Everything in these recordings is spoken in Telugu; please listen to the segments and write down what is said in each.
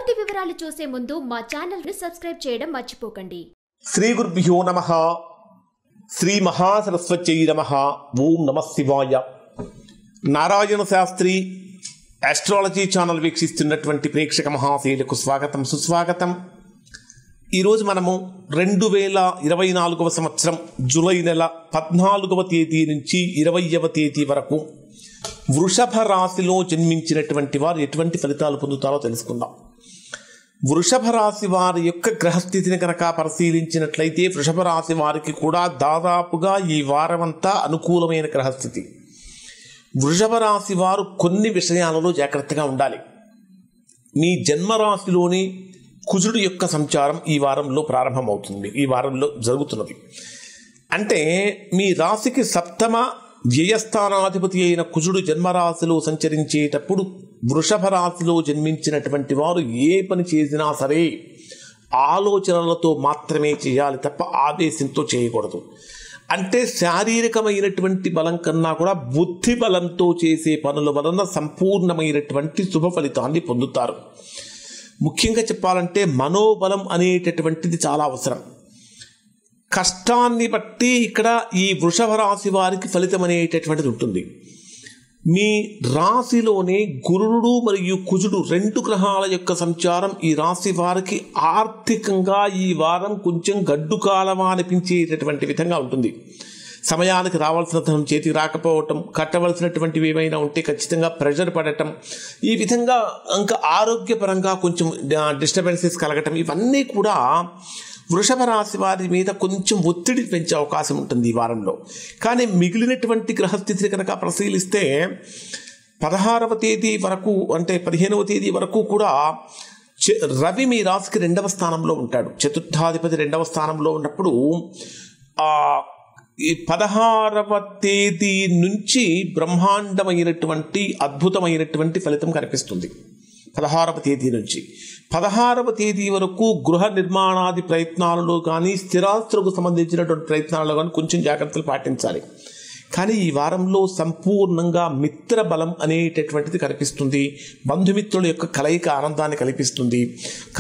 పూర్తి వివరాలు చూసే ముందు మా ఛానల్ ని సబ్స్క్రైబ్ చేయడం మర్చిపోకండి. శ్రీ గురుభ్యో నమః. శ్రీ మహాసరస్వత్యై నమః. ఓం నమః శివాయ. నారాయణ శాస్త్రి ఆస్ట్రాలజీ ఛానల్ వీక్షిస్తున్నటువంటి ప్రేక్షక మహాశయులకు స్వాగతం, సుస్వాగతం. ఈరోజు మనము 2024వ సంవత్సరం జూలై నెల 14వ తేదీ నుంచి 20వ తేదీ వరకు వృషభ రాశిలో జన్మించినటువంటి వారు ఎటువంటి ఫలితాలు పొందుతారో తెలుసుకుందాం. వృషభ రాశి వారి యొక్క గ్రహస్థితిని కనుక పరిశీలించినట్లయితే వృషభ రాశి వారికి కూడా దాదాపుగా ఈ వారమంతా అనుకూలమైన గ్రహస్థితి. వృషభ రాశి వారు కొన్ని విషయాలలో జాగ్రత్తగా ఉండాలి. మీ జన్మరాశిలోని కుజుడు యొక్క సంచారం ఈ వారంలో ప్రారంభమవుతుంది, ఈ వారంలో జరుగుతున్నది. అంటే మీ రాశికి సప్తమ వ్యయస్థానాధిపతి అయిన కుజుడు జన్మరాశిలో సంచరించేటప్పుడు వృషభ రాశిలో జన్మించినటువంటి వారు ఏ పని చేసినా సరే ఆలోచనలతో మాత్రమే చేయాలి తప్ప ఆవేశంతో చేయకూడదు. అంటే శారీరకమైనటువంటి బలం కన్నా కూడా బుద్ధి బలంతో చేసే పనుల వలన సంపూర్ణమైనటువంటి శుభ ఫలితాన్ని పొందుతారు. ముఖ్యంగా చెప్పాలంటే మనోబలం అనేటటువంటిది చాలా అవసరం. కష్టాన్ని బట్టి ఇక్కడ ఈ వృషభ రాశి వారికి ఫలితం అనేటటువంటిది ఉంటుంది. మీ రాశిలోనే గురుడు మరియు కుజుడు రెండు గ్రహాల యొక్క సంచారం ఈ రాశి వారికి ఆర్థికంగా ఈ వారం కొంచెం గడ్డు కాలమా అనిపించేటటువంటి విధంగా ఉంటుంది. సమయానికి రావాల్సిన ధనం చేతికి రాకపోవటం, కట్టవలసినటువంటివి ఏమైనా ఉంటే ఖచ్చితంగా ప్రెషర్ పడటం, ఈ విధంగా ఇంకా ఆరోగ్యపరంగా కొంచెం డిస్టర్బెన్సెస్ కలగటం, ఇవన్నీ కూడా వృషభ రాశి వారి మీద కొంచెం ఒత్తిడి పెంచే అవకాశం ఉంటుంది ఈ వారంలో. కానీ మిగిలినటువంటి గ్రహస్థితిని కనుక పరిశీలిస్తే 16వ తేదీ వరకు, అంటే 15వ తేదీ వరకు కూడా రవి మీ రాశికి 2వ స్థానంలో ఉంటాడు. చతుర్థాధిపతి 2వ స్థానంలో ఉన్నప్పుడు ఈ 16వ తేదీ నుంచి బ్రహ్మాండమైనటువంటి అద్భుతమైనటువంటి ఫలితం కనిపిస్తుంది. 16వ తేదీ నుంచి 16వ తేదీ వరకు గృహ నిర్మాణాది ప్రయత్నాలలో కానీ స్థిరాస్తులకు సంబంధించినటువంటి ప్రయత్నాలలో కానీ కొంచెం జాగ్రత్తలు పాటించాలి. కానీ ఈ వారంలో సంపూర్ణంగా మిత్ర బలం అనేటటువంటిది కనిపిస్తుంది. బంధుమిత్రుల యొక్క కలయిక ఆనందాన్ని కల్పిస్తుంది.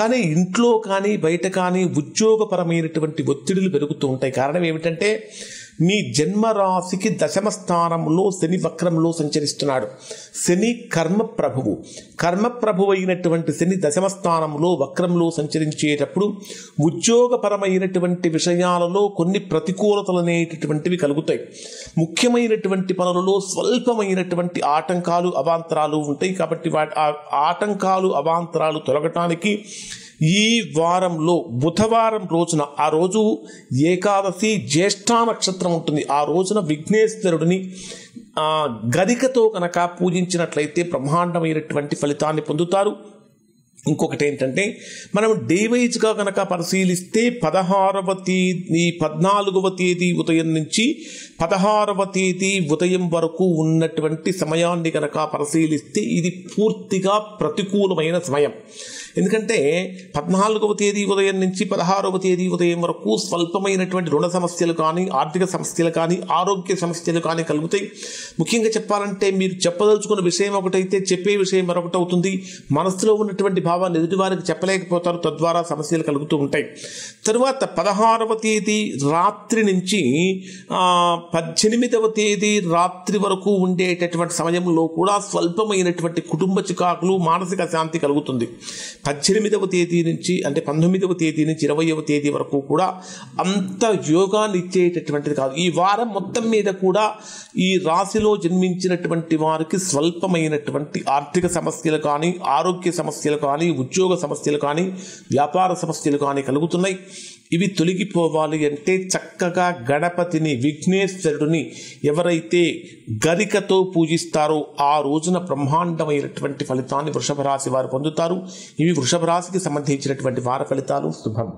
కానీ ఇంట్లో కానీ బయట కానీ ఉద్యోగపరమైనటువంటి ఒత్తిడులు పెరుగుతూ ఉంటాయి. కారణం ఏమిటంటే మీ జన్మరాశికి 10వ స్థానంలో శని వక్రంలో సంచరిస్తున్నాడు. శని కర్మప్రభువు అయినటువంటి శని 10వ స్థానంలో వక్రంలో సంచరించేటప్పుడు ఉద్యోగపరమైనటువంటి విషయాలలో కొన్ని ప్రతికూలతలు అనేటటువంటివి కలుగుతాయి. ముఖ్యమైనటువంటి పనులలో స్వల్పమైనటువంటి ఆటంకాలు అవాంతరాలు ఉంటాయి. కాబట్టి ఆటంకాలు అవాంతరాలు తొలగటానికి ఈ వారంలో బుధవారం రోజున, ఆ రోజు ఏకాదశి జ్యేష్ఠ నక్షత్రం ఉంటుంది, ఆ రోజున విఘ్నేశ్వరుడిని గరికతో కనుక పూజించినట్లయితే బ్రహ్మాండమైనటువంటి ఫలితాన్ని పొందుతారు. ఇంకొకటి ఏంటంటే మనం డే వైజ్గా కనుక పరిశీలిస్తే 14వ తేదీ ఉదయం నుంచి 16వ తేదీ ఉదయం వరకు ఉన్నటువంటి సమయాన్ని కనుక పరిశీలిస్తే ఇది పూర్తిగా ప్రతికూలమైన సమయం. ఎందుకంటే 14వ తేదీ ఉదయం నుంచి 16వ తేదీ ఉదయం వరకు స్వల్పమైనటువంటి రుణ సమస్యలు కానీ, ఆర్థిక సమస్యలు కానీ, ఆరోగ్య సమస్యలు కానీ కలుగుతాయి. ముఖ్యంగా చెప్పాలంటే మీరు చెప్పదలుచుకున్న విషయం ఒకటైతే చెప్పే విషయం మరొకటి అవుతుంది. మనసులో ఉన్నటువంటి భావాన్ని ఎదుటివారికి చెప్పలేకపోతారు, తద్వారా సమస్యలు కలుగుతూ ఉంటాయి. తరువాత 16వ తేదీ రాత్రి నుంచి 18వ తేదీ రాత్రి వరకు ఉండేటటువంటి సమయంలో కూడా స్వల్పమైనటువంటి కుటుంబ చికాకులు, మానసిక శాంతి కలుగుతుంది. 18వ తేదీ నుంచి, అంటే 19వ తేదీ నుంచి 20వ తేదీ వరకు కూడా అంత యోగాన్ని ఇచ్చేటటువంటిది కాదు. ఈ వారం మొత్తం మీద కూడా ఈ రాశిలో జన్మించినటువంటి వారికి స్వల్పమైనటువంటి ఆర్థిక సమస్యలు కానీ, ఆరోగ్య సమస్యలు కానీ, ఉద్యోగ సమస్యలు కానీ, వ్యాపార సమస్యలు కానీ కలుగుతున్నాయి. ఇవి తొలగిపోవాలి అంటే చక్కగా గణపతిని, విఘ్నేశ్వరుడిని ఎవరైతే గరికతో పూజిస్తారో ఆ రోజున బ్రహ్మాండమైనటువంటి ఫలితాన్ని వృషభ రాశి వారు పొందుతారు. ఇవి వృషభ రాశికి సంబంధించినటువంటి వార ఫలితాలు. శుభం.